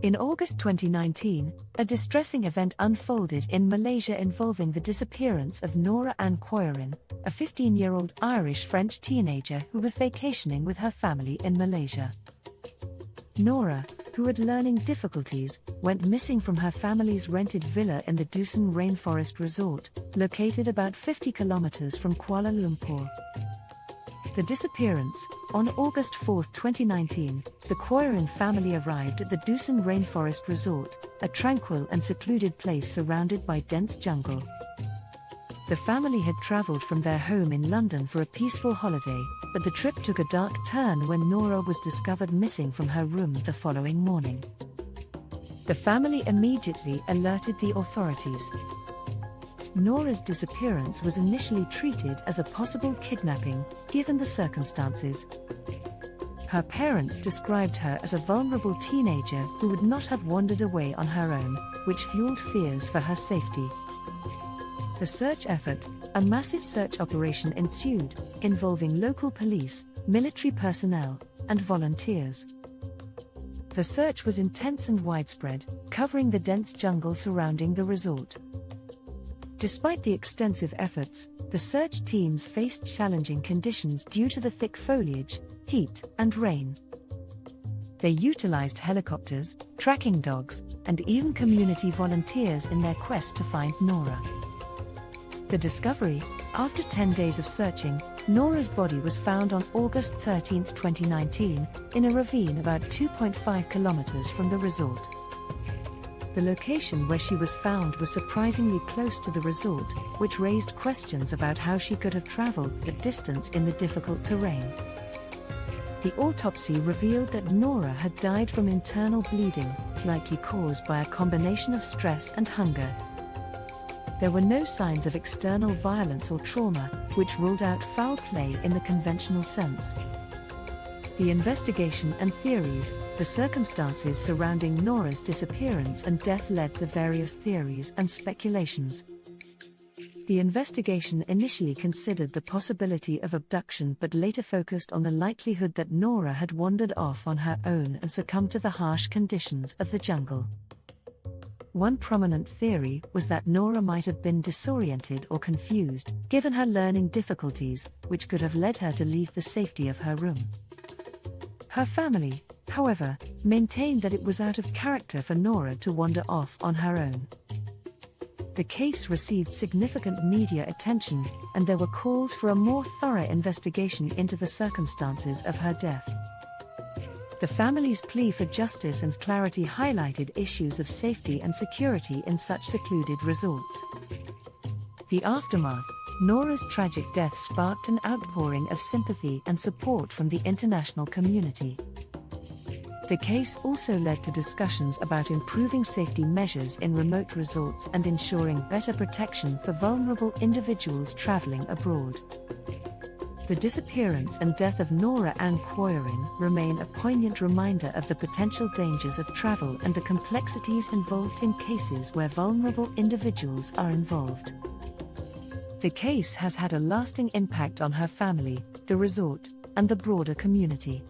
In August 2019, a distressing event unfolded in Malaysia involving the disappearance of Nora Ann Koirin, a 15-year-old Irish-French teenager who was vacationing with her family in Malaysia. Nora, who had learning difficulties, went missing from her family's rented villa in the Dusun Rainforest Resort, located about 50 kilometers from Kuala Lumpur. The disappearance. On August 4, 2019, the Koirin family arrived at the Dusun Rainforest Resort, a tranquil and secluded place surrounded by dense jungle. The family had travelled from their home in London for a peaceful holiday, but the trip took a dark turn when Nora was discovered missing from her room the following morning. The family immediately alerted the authorities. Nora's disappearance was initially treated as a possible kidnapping, given the circumstances. Her parents described her as a vulnerable teenager who would not have wandered away on her own, which fueled fears for her safety. The search effort, a massive search operation ensued, involving local police, military personnel, and volunteers. The search was intense and widespread, covering the dense jungle surrounding the resort. Despite the extensive efforts, the search teams faced challenging conditions due to the thick foliage, heat, and rain. They utilized helicopters, tracking dogs, and even community volunteers in their quest to find Nora. The discovery, after 10 days of searching, Nora's body was found on August 13, 2019, in a ravine about 2.5 kilometers from the resort. The location where she was found was surprisingly close to the resort, which raised questions about how she could have traveled the distance in the difficult terrain. The autopsy revealed that Nora had died from internal bleeding, likely caused by a combination of stress and hunger. There were no signs of external violence or trauma, which ruled out foul play in the conventional sense. The investigation and theories. The circumstances surrounding Nora's disappearance and death led to various theories and speculations. The investigation initially considered the possibility of abduction but later focused on the likelihood that Nora had wandered off on her own and succumbed to the harsh conditions of the jungle. One prominent theory was that Nora might have been disoriented or confused, given her learning difficulties, which could have led her to leave the safety of her room. Her family, however, maintained that it was out of character for Nora to wander off on her own. The case received significant media attention, and there were calls for a more thorough investigation into the circumstances of her death. The family's plea for justice and clarity highlighted issues of safety and security in such secluded resorts. The aftermath. Nora's tragic death sparked an outpouring of sympathy and support from the international community. The case also led to discussions about improving safety measures in remote resorts and ensuring better protection for vulnerable individuals traveling abroad. The disappearance and death of Nora Ann Koirin remain a poignant reminder of the potential dangers of travel and the complexities involved in cases where vulnerable individuals are involved. The case has had a lasting impact on her family, the resort, and the broader community.